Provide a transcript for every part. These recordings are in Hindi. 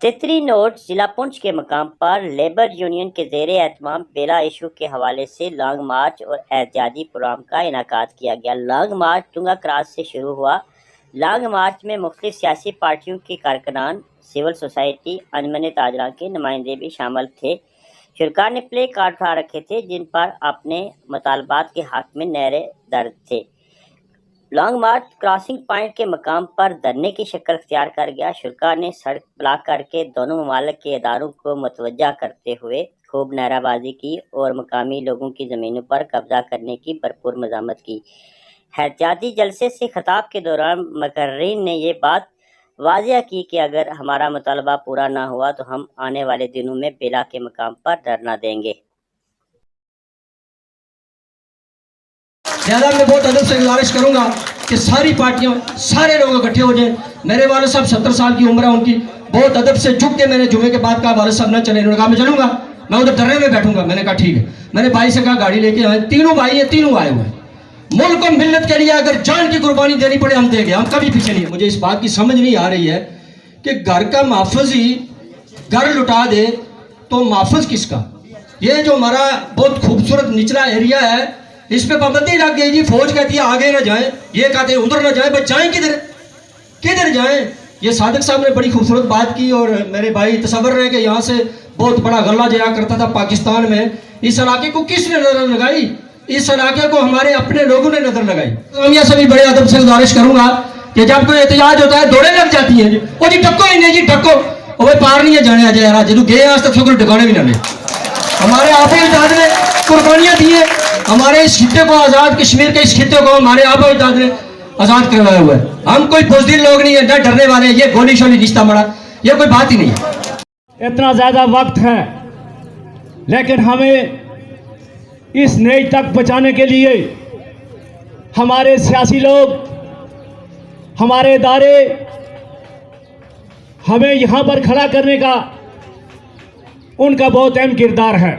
तितरी नोट जिला पुंछ के मकाम पर लेबर यूनियन के ज़ेरे एहतमाम बेला इशू के हवाले से लॉन्ग मार्च और एहतियाती प्रोग्राम का इनेकाद किया गया। लॉन्ग मार्च टुंगा क्रॉस से शुरू हुआ। लॉन्ग मार्च में मुख्तलिफ सियासी पार्टियों के कारकुनान, सिविल सोसाइटी, अंजमन ताजरा के नुमाइंदे भी शामिल थे। शुरका ने प्ले कार्ड उठा रखे थे जिन पर अपने मुतालबात के हक में नारे दर्ज थे। लॉन्ग मार्च क्रॉसिंग पॉइंट के मकाम पर धरने की शक्ल अख्तियार कर गया। शुरका ने सड़क ब्लॉक करके दोनों ममालिक के इदारों को मुतवज्जा करते हुए खूब नाराबाजी की और मकामी लोगों की ज़मीनों पर कब्जा करने की भरपूर मज़ामत की। एहतियाती जलसे से खिताब के दौरान मुकर्रीन ने यह बात वाज़िया की कि अगर हमारा मुतालबा पूरा ना हुआ तो हम आने वाले दिनों में बेला के मकाम पर धरना देंगे। ज़्यादा मैं बहुत अदब से गुजारिश करूंगा कि सारी पार्टियां, सारे लोग इकट्ठे हो जाएं। मेरे वाले साहब 70 साल की उम्र है उनकी, बहुत अदब से झुक के मैंने जुमे के बाद कहा वाले साहब ना चले। उन्होंने कहा मैं चलूंगा, मैं उधर धरने में बैठूंगा। मैंने कहा ठीक है। मैंने भाई से कहा गाड़ी लेके आए, तीनों भाई है, तीनों आए हुए हैं। मुल्क और मिल्लत के लिए अगर जान की कुर्बानी देनी पड़े हम देंगे, हम कभी पीछे नहीं है। मुझे इस बात की समझ नहीं आ रही है कि घर का मुआफ़िज़ ही घर लुटा दे तो मुआफ़िज़ किसका। ये जो हमारा बहुत खूबसूरत निचला एरिया है इस पे पाबंदी लग गई जी। फौज कहती है आगे ना जाएं, ये कहते हैं उधर ना जाएं, बस जाएं किधर, किधर जाएं। ये सादिक साहब ने बड़ी खूबसूरत बात की और मेरे भाई तसव्वुर रहे कि यहाँ से बहुत बड़ा गल्ला जाया करता था पाकिस्तान में। इस इलाके को किसने नजर लगाई? इस इलाके को हमारे अपने लोगों ने नजर लगाई। तो मैं सभी बड़े अदब से गुजारिश करूंगा कि जब कोई एहतजाज होता है दौड़े लग जाती है जी, वो जी टक्को ही नहीं जी टक्को, वो पार नहीं है जाने आ जाए जो गए आज तक शुक्र ठिकाने भी ना ले। हमारे आप अजदाद ने कुर्बानियां दी है, हमारे इस खित्ते को आज़ाद, कश्मीर के इस खित्ते को हमारे आप अजदाद ने आज़ाद करवाया हुआ है। हम कोई बुज़दिल लोग नहीं है, न डरने वाले। ये गोली शोली रिश्ता मड़ा, ये कोई बात ही नहीं है। इतना ज़्यादा वक्त है लेकिन हमें इस नेज तक पहुँचाने के लिए हमारे सियासी लोग, हमारे इदारे हमें यहाँ पर खड़ा करने का उनका बहुत अहम किरदार है।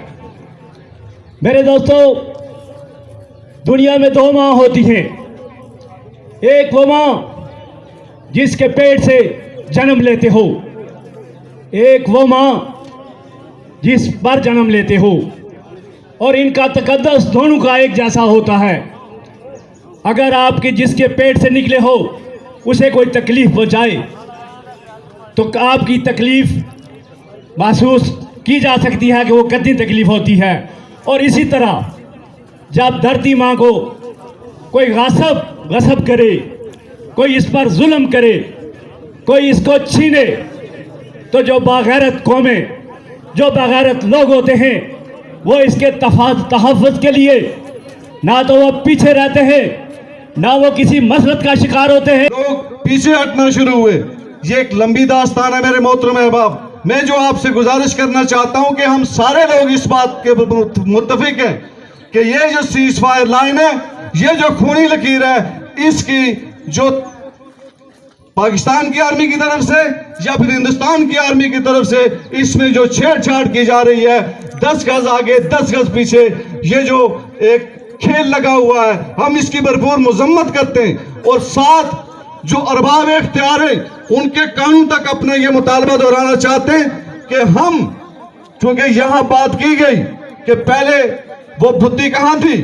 मेरे दोस्तों, दुनिया में दो माँ होती हैं। एक वो माँ जिसके पेट से जन्म लेते हो, एक वो माँ जिस पर जन्म लेते हो, और इनका तकद्दुस दोनों का एक जैसा होता है। अगर आपके जिसके पेट से निकले हो उसे कोई तकलीफ पहुँचाए तो आपकी तकलीफ महसूस की जा सकती है कि वो कितनी तकलीफ होती है। और इसी तरह जब धरती माँ को कोई गसब करे, कोई इस पर जुल्म करे, कोई इसको छीने, तो जो बागैरत कौमें, जो बागैरत लोग होते हैं वो इसके तहफ़्फ़ुज़ के लिए ना तो वो पीछे रहते हैं, ना वो किसी मसलत का शिकार होते हैं। लोग पीछे हटना शुरू हुए। ये एक लंबी दास्तान है मेरे मोहतरम अहबाब। मैं जो आपसे गुजारिश करना चाहता हूं कि हम सारे लोग इस बात के मुत्तफिक हैं कि ये जो सीज फायर लाइन है, ये जो खूनी लकीर है, इसकी जो पाकिस्तान की आर्मी की तरफ से या फिर हिंदुस्तान की आर्मी की तरफ से इसमें जो छेड़छाड़ की जा रही है, 10 गज आगे 10 गज पीछे, ये जो एक खेल लगा हुआ है, हम इसकी भरपूर मजम्मत करते हैं। और साथ जो अरबाब इख्तियार है उनके कानून तक अपना ये मुतालबा दोहराना चाहते हैं कि हम, क्योंकि यहां बात की गई कि पहले वो बुद्धि कहां थी,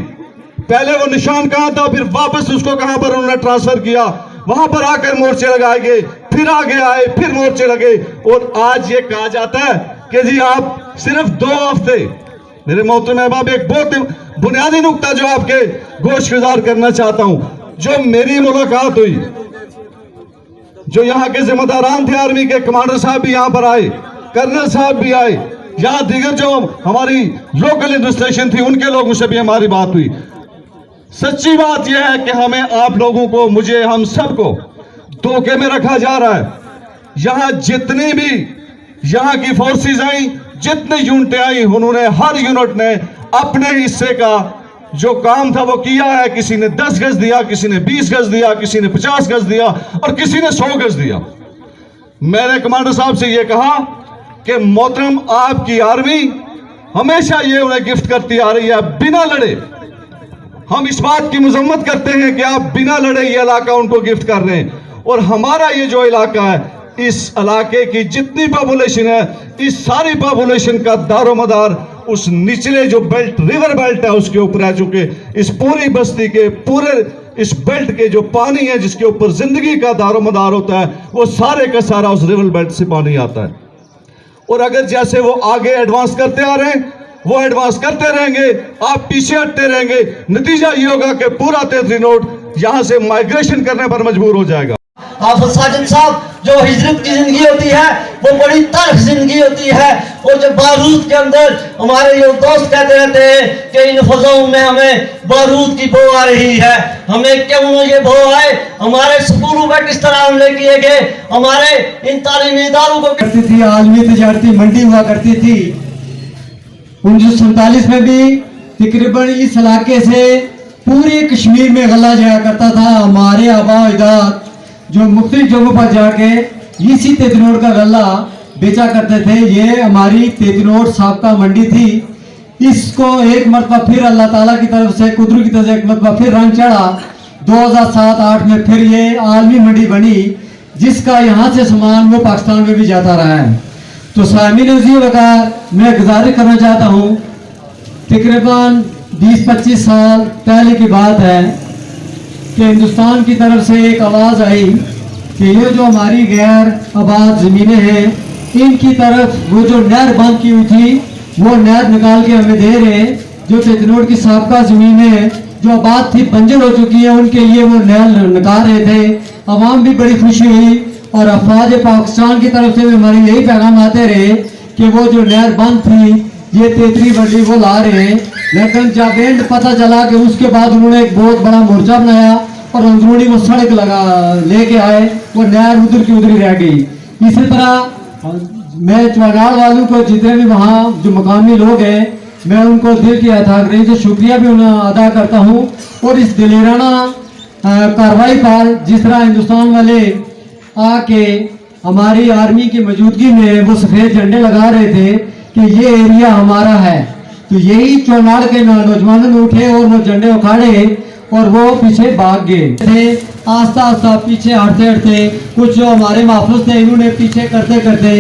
पहले वो निशान कहां था, फिर वापस उसको कहां पर उन्होंने ट्रांसफर किया, वहां पर आकर मोर्चे लगाए गए, फिर आगे आए, फिर मोर्चे लगे। और आज ये कहा जाता है कि जी आप सिर्फ 2 हफ्ते। मेरे मोहतरम अहबाब, एक बहुत बुनियादी नुक्ता जो आपके गोशगुजार करना चाहता हूं, जो मेरी मुलाकात हुई, जो यहाँ के जिम्मेदारान थे, आर्मी के कमांडर साहब भी यहाँ पर आए, कर्नल साहब भी आए, यहाँ दीगर जो हमारी लोकल एडमिनिस्ट्रेशन थी उनके लोगों से भी हमारी बात हुई। सच्ची बात यह है कि हमें, आप लोगों को, मुझे, हम सबको धोखे में रखा जा रहा है। यहाँ जितनी भी यहाँ की फोर्सेस आई, जितने यूनिटें आई, उन्होंने, हर यूनिट ने अपने हिस्से का जो काम था वो किया है। किसी ने 10 गज दिया, किसी ने 20 गज दिया, किसी ने 50 गज दिया और किसी ने 100 गज दिया। मैंने कमांडर साहब से ये कहा कि मोहतरम, आपकी आर्मी हमेशा ये उन्हें गिफ्ट करती आ रही है बिना लड़े। हम इस बात की मजम्मत करते हैं कि आप बिना लड़े ये इलाका उनको गिफ्ट कर रहे हैं। और हमारा ये जो इलाका है इस इलाके की जितनी पॉपुलेशन है, इस सारी पॉपुलेशन का दारोमदार उस निचले जो बेल्ट, रिवर बेल्ट है, उसके ऊपर है। चूंकि इस पूरी बस्ती के पूरे इस बेल्ट के जो पानी है, जिसके ऊपर जिंदगी का दारोमदार होता है, वो सारे का सारा उस रिवर बेल्ट से पानी आता है। और अगर जैसे वो आगे एडवांस करते आ रहे हैं, वो एडवांस करते रहेंगे, आप पीछे हटते रहेंगे, नतीजा ये होगा कि पूरा तेतरी नोट यहां से माइग्रेशन करने पर मजबूर हो जाएगा। हाफिज साजिद साहब, जो हिजरत की जिंदगी होती है वो बड़ी तल्ख जिंदगी होती है। और जब बारूद के अंदर हमारे ये दोस्त कहते रहते हैं कि इन फजाओं में हमें बारूद की बो आ रही है, हमें क्यों न ये बो आए। हमारे स्कूलों में किस तरह हमले किए गए, हमारे इन तालीमी इदारों को करती थी। आलमी तजारती मंडी हुआ करती थी 1947 में भी। तकरीबन इस इलाके से पूरे कश्मीर में गला जाया करता था। हमारे आबा अजदाद जो मुख्तलिफ जगहों पर जाके इसी तेतनोट का गला बेचा करते थे। ये हमारी तेतनोट साबका मंडी थी। इसको एक मरतबा फिर अल्लाह ताला की तरफ से, कुदरत की तरफ से एक मरतबा फिर रंग चढ़ा। 2007-8 में फिर ये आलमी मंडी बनी, जिसका यहाँ से सामान वो पाकिस्तान में भी जाता रहा है। तो सामीन अज़ीज़ वग़ैरह, मैं गुजारिश करना चाहता हूँ, तकरीबन 20-25 साल पहले की बात है कि हिंदुस्तान की तरफ से एक आवाज़ आई कि ये जो हमारी गैर आबाद ज़मीनें हैं, इनकी तरफ वो जो नहर बंद की हुई थी, वो नहर निकाल के हमें दे रहे हैं। जो तेतनोट की साबका ज़मीनें जो आबाद थी, बंजर हो चुकी है, उनके लिए वो नहर निकाल रहे थे। अवाम भी बड़ी खुशी हुई और अफवाज पाकिस्तान की तरफ से भी हमारे यही पैगाम आते रहे कि वो जो नहर बंद थी, ये तेतरी मंडी वो ला रहे हैं। लेकिन जब एंड पता चला कि उसके बाद उन्होंने एक बहुत बड़ा मोर्चा बनाया और अंदरूनी वो सड़क लगा लेके आए, वो नहर उधर की उधर ही रह गई। इसी तरह मैं चौगाड़ वालों को, जितने भी वहाँ जो मकामी लोग हैं, मैं उनको दिल की अथागरी से शुक्रिया भी उन्हें अदा करता हूँ। और इस दिलेराना कार्रवाई पर जिस तरह हिंदुस्तान वाले आके हमारी आर्मी की मौजूदगी में वो सफ़ेद झंडे लगा रहे थे कि ये एरिया हमारा है, तो यही चौनाड़ के नौजवानों ने उठे और वो झंडे उखाड़े और वो पीछे भाग गए थे। आस्ता आस्ता पीछे हटते हटते कुछ जो हमारे महफूज थे, इन्होंने पीछे करते करते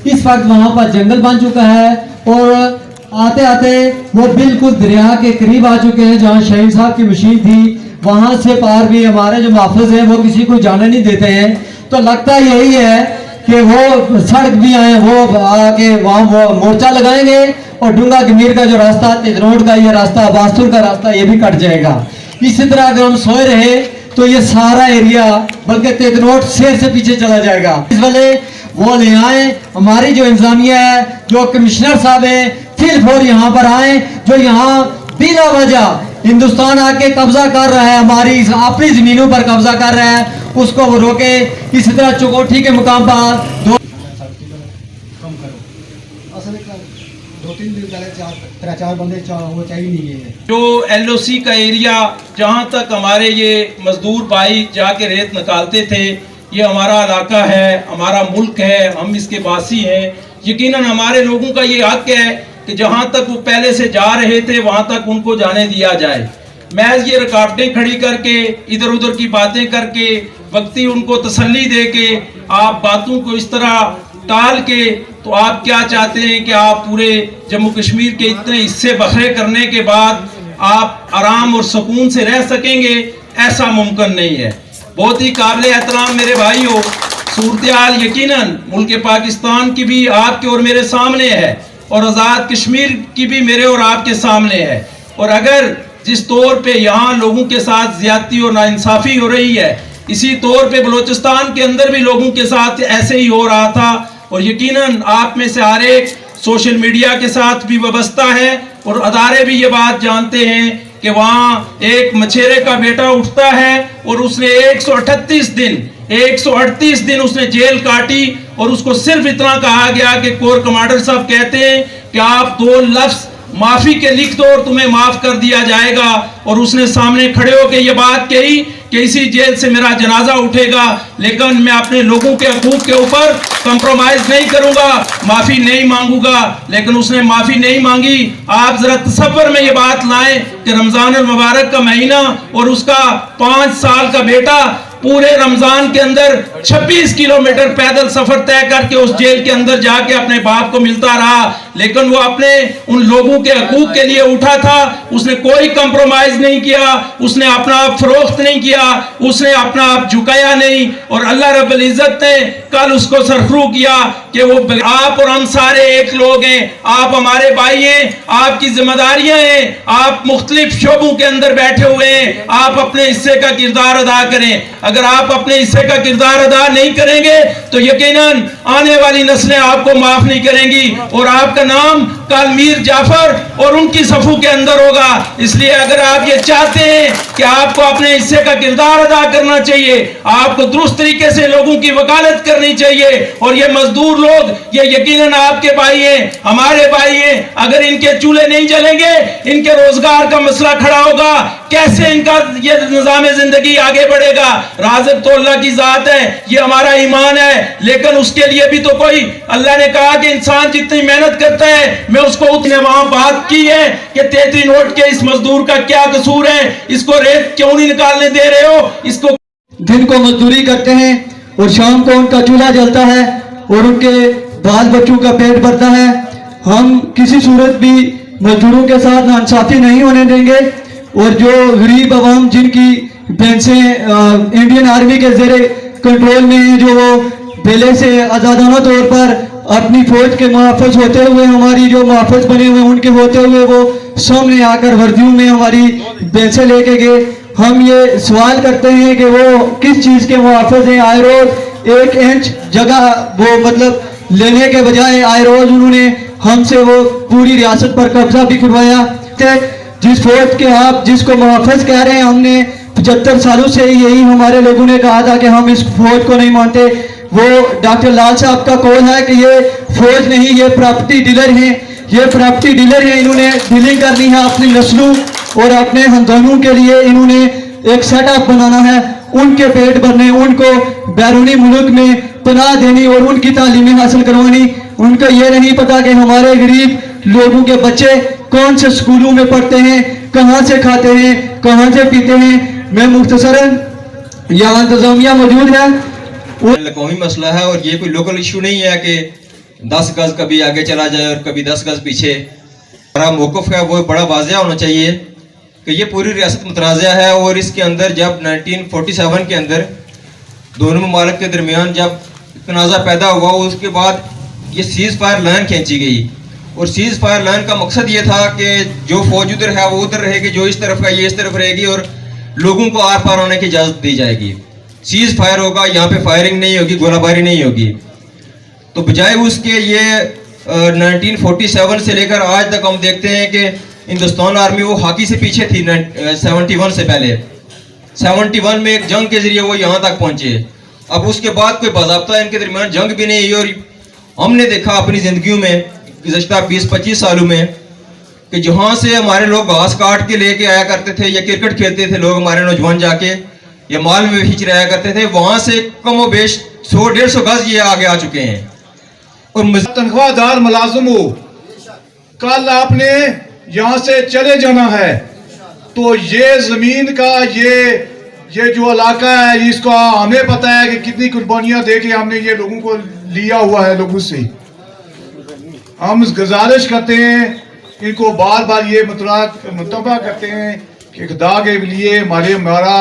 इस वक्त वहाँ पर जंगल बन चुका है। और आते आते वो बिल्कुल दरिया के करीब आ चुके हैं, जहाँ शहीद साहब की मशीन थी। वहाँ से पार भी हमारे जो महफूज हैं वो किसी को जाने नहीं देते हैं। तो लगता यही है कि वो सड़क भी आए, वो आके वहाँ वो मोर्चा लगाएंगे और डूंगा गमीर का जो रास्ता, तेतनोट का ये रास्ता, बास्तुर का रास्ता, ये भी कट जाएगा। इसी तरह अगर हम सोए रहे तो ये सारा एरिया, बल्कि तेतनोट शहर से पीछे चला जाएगा। इस वाले वो ले आए, हमारी जो इंतजामिया है, जो कमिश्नर साहब है, फिर फोर यहाँ पर आए, जो यहाँ बिना वजह हिंदुस्तान आके कब्जा कर रहा है, हमारी अपनी जमीनों पर कब्जा कर रहा है, उसको वो रोके। इसी तरह चुकोठी के मुकाम पर 2-3 दिन पहले 4 बंदे वो चाहिए नहीं है। जो LOC का एरिया, जहाँ तक हमारे ये मजदूर भाई जाके रेत निकालते थे, ये हमारा इलाका है, हमारा मुल्क है, हम इसके वासी हैं। यकीनन हमारे लोगों का ये हक है कि जहाँ तक वो पहले से जा रहे थे वहाँ तक उनको जाने दिया जाए। महज ये रुकावटें खड़ी करके, इधर उधर की बातें करके, वक्ती उनको तसल्ली दे के, आप बातों को इस तरह टाल के, तो आप क्या चाहते हैं कि आप पूरे जम्मू कश्मीर के इतने हिस्से बखरे करने के बाद आप आराम और सुकून से रह सकेंगे? ऐसा मुमकिन नहीं है। बहुत ही काबिल एहतराम मेरे भाइयों, सूरत हाल यकीनन मुल्क पाकिस्तान की भी आपके और मेरे सामने है, और आज़ाद कश्मीर की भी मेरे और आपके सामने है। और अगर जिस तौर पे यहाँ लोगों के साथ ज्यादती और नाइंसाफ़ी हो रही है, इसी तौर पे बलूचिस्तान के अंदर भी लोगों के साथ ऐसे ही हो रहा था। और यकीनन आप में से हर एक सोशल मीडिया के साथ भी वाबस्ता है और अदारे भी ये बात जानते हैं कि वहाँ एक मछेरे का बेटा उठता है और उसने 138 दिन उसने जेल काटी, और उसको सिर्फ इतना कहा गया कि कोर कमांडर साहब कहते हैं कि आप 2 लफ्ज माफी के लिख दो और तुम्हें माफ कर दिया जाएगा। और उसने सामने खड़े होकर ये बात कही कि इसी जेल से मेरा जनाजा उठेगा, लेकिन मैं अपने लोगों के हकूक के ऊपर कंप्रोमाइज नहीं करूंगा, माफी नहीं मांगूंगा। लेकिन उसने माफी नहीं मांगी। आप जरा तसव्वुर में ये बात लाएं कि रमजान मुबारक का महीना और उसका 5 साल का बेटा पूरे रमजान के अंदर 26 किलोमीटर पैदल सफर तय करके उस जेल के अंदर जाके अपने बाप को मिलता रहा, लेकिन वो अपने उन लोगों के हकूक के लिए उठा था। उसने कोई कंप्रोमाइज नहीं किया, उसने अपना आप फरोख्त नहीं किया, उसने अपना आप झुकाया नहीं। और अल्लाह रब्बुल इज्जत ने कल उसको सरखरू किया कि वो आप और हम सारे एक लोग हैं, आप हमारे भाई हैं, आपकी जिम्मेदारियां हैं, आप मुख्तलिफ शोबों के अंदर बैठे हुए हैं, आप अपने हिस्से का किरदार अदा करें। अगर आप अपने हिस्से का किरदार अदा नहीं करेंगे तो यकीनन आने वाली नस्लें आपको माफ नहीं करेंगी और आपका नाम कल मीर जाफर और उनकी सफू के अंदर होगा। इसलिए अगर आप ये चाहते हैं कि आपको अपने हिस्से का किरदार अदा करना चाहिए, आपको दुरुस्त तरीके से लोगों की वकालत करनी चाहिए। और ये मजदूर लोग ये यकीनन आपके भाई हैं, हमारे भाई हैं। अगर इनके चूल्हे नहीं जलेंगे, इनके रोजगार का मसला खड़ा होगा, कैसे इनका ये निजाम जिंदगी आगे बढ़ेगा? राज़िक तो अल्लाह की जात है, ये हमारा ईमान है, लेकिन उसके लिए भी तो कोई, अल्लाह ने कहा कि इंसान जितनी मेहनत करता है मैं उसको उतने, वहां बात की है कि 33 नोट के इस मजदूर का क्या कसूर है, इसको रेत क्यों नहीं निकालने दे रहे हो? इसको दिन को मजदूरी करते हैं और शाम को उनका चूल्हा जलता है और उनके बाल बच्चों का पेट भरता है। हम किसी सूरत भी मजदूरों के साथ नाइंसाफी नहीं होने देंगे और जो गरीब अवाम जिनकी भैंसें इंडियन आर्मी के ज़ेरे कंट्रोल में हैं, जो वो बेले से आज़ादाना तौर पर अपनी फौज के मुहाफ़िज़ होते हुए, हमारी जो मुहाफ़िज़ बने हुए उनके होते हुए वो सामने आकर वर्दियों में हमारी भैंसें लेके गए। हम ये सवाल करते हैं कि वो किस चीज़ के मुहाफ़िज़ हैं? आए रोज़ 1 इंच जगह वो मतलब लेने के बजाय आए रोज़ उन्होंने हमसे वो पूरी रियासत पर कब्जा भी करवाया। जिस फौज के आप जिसको मुहाफ़िज़ कह रहे हैं, हमने 75 सालों से यही हमारे लोगों ने कहा था कि हम इस फौज को नहीं मानते। वो डॉक्टर लाल साहब का कौल है कि ये फौज नहीं, ये प्रॉपर्टी डीलर हैं, ये प्रॉपर्टी डीलर हैं। इन्होंने डीलिंग करनी है अपनी नस्लों और अपने खानदानों के लिए। इन्होंने एक सेटअप बनाना है, उनके पेट भरने, उनको बैरूनी मुल्क में पनाह देनी और उनकी तालीमें हासिल करवानी। उनको ये नहीं पता कि हमारे गरीब लोगों के बच्चे कौन से स्कूलों में पढ़ते हैं, कहाँ से खाते हैं, कहाँ से पीते हैं। मैं मुख्तसरन यहाँ इंतजामिया मौजूद है, कौमी मसला है और ये कोई लोकल इशू नहीं है कि 10 गज कभी आगे चला जाए और कभी 10 गज पीछे। हमारा मौक़िफ़ है वो बड़ा वाज़ेह होना चाहिए कि ये पूरी रियासत मुतनाज़ा है और इसके अंदर जब 1947 के अंदर दोनों ममालिक के दरमियान जब तनाज़ा पैदा हुआ, उसके बाद ये सीज़ फायर लाइन खींची गई और सीज़ फायर लाइन का मकसद ये था कि जो फौज उधर है वो उधर रहेगी, जो इस तरफ है ये इस तरफ रहेगी और लोगों को आर पार होने की इजाज़त दी जाएगी। सीज़ फायर होगा, यहाँ पे फायरिंग नहीं होगी, गोलाबारी नहीं होगी। तो बजाय उसके ये 1947 से लेकर आज तक हम देखते हैं कि हिंदुस्तान आर्मी वो हॉकी से पीछे थी 71 से पहले। 71 में एक जंग के जरिए वो यहाँ तक पहुँचे। अब उसके बाद कोई बाज़ाब्ता इनके दरमियान जंग भी नहीं हुई और हमने देखा अपनी ज़िंदगियों में गुज़श्ता 20-25 सालों में कि जहाँ से हमारे लोग घास काट के लेके आया करते थे या क्रिकेट खेलते थे लोग, हमारे नौजवान जाके या माल में खींच रहा करते थे, वहाँ से कम व बेश 100-150 गज ये आगे आ चुके हैं। और तनख्वाहदार मुलाजिम हो, कल आपने यहाँ से चले जाना है तो ये ज़मीन का ये जो इलाका है इसका हमें पता है कि कितनी कुर्बानियाँ दे के हमने ये लोगों को लिया हुआ है। लोगों से हम गुजारिश करते हैं, इनको बार बार ये मुतबा करते हैं कि खुदा के लिए हमारा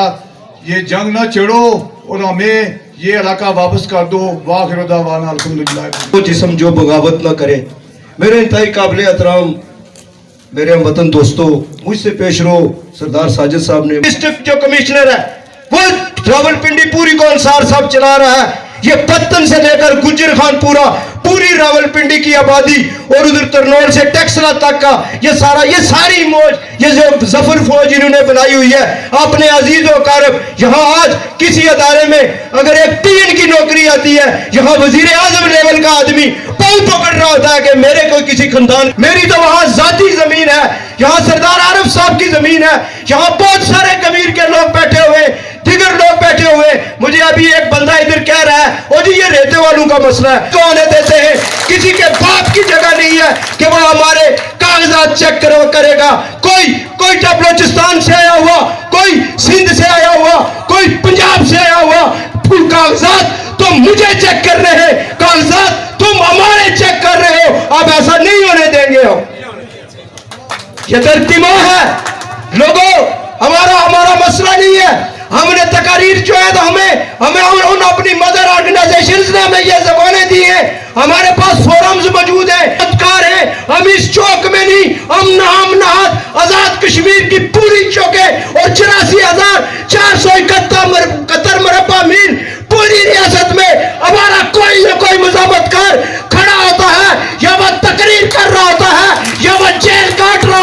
ये जंग न छेड़ो और हमें ये इलाका वापस कर दो। वाखिर दावाना अल्हम्दुलिल्लाह। वो जिस्म जो बगावत ना करे। मेरे इंतहाई काबिल एहतराम मेरे वतन दोस्तों, मुझसे पेश रो सरदार साजिद साहब ने, डिस्ट्रिक्ट जो कमिश्नर है वो रावलपिंडी पूरी को अंसार साहब चला रहा है। ये पत्तन से लेकर गुजर खान पूरी रावलपिंडी की आबादी और उधर तरनौल से टैक्सला तक का ये सारी मौज, ये जो जफर फौज इन्होंने बनाई हुई है अपने अजीज और कारब। यहाँ आज किसी अदारे में अगर एक टीएन की नौकरी आती है, यहाँ वजीर आजम लेवल का आदमी पाँव पकड़ रहा होता है कि मेरे कोई किसी खानदान, मेरी तो वहाँ जाती जमीन है, यहाँ सरदार आरिफ साहब की जमीन है, यहाँ बहुत सारे कबीर के लोग बैठे हुए फिगर लोग बैठे हुए। मुझे अभी एक बंदा इधर कह रहा है ओ जी ये रहते वालों का मसला है, तो होने देते हैं। किसी के बाप की जगह नहीं है कि वह हमारे कागजात चेक करेगा। कोई बलोचिस्तान से आया हुआ, कोई सिंध से आया हुआ, कोई पंजाब से आया हुआ, कागजात तो मुझे चेक कर रहे हैं, कागजात तुम हमारे चेक कर रहे हो। अब ऐसा नहीं होने देंगे हम। ये धरती मां है लोगों, हमारा मसला नहीं है। हमने तकारीर जो है तो हमें उन अपनी मदर ऑर्गेनाइजेशंस ने हमें ये ज़बानें दी हैं। हमारे पास फोरम्स मौजूद हैं, पत्रकार हैं। हम इस चौक में नहीं, हम नहात आजाद कश्मीर की पूरी चौकें और 84,471 मरबा मील पूरी रियासत में हमारा कोई ना कोई मजामतकार खड़ा होता है, या वह तकरीर कर रहा होता है, या वह जेल काट रहा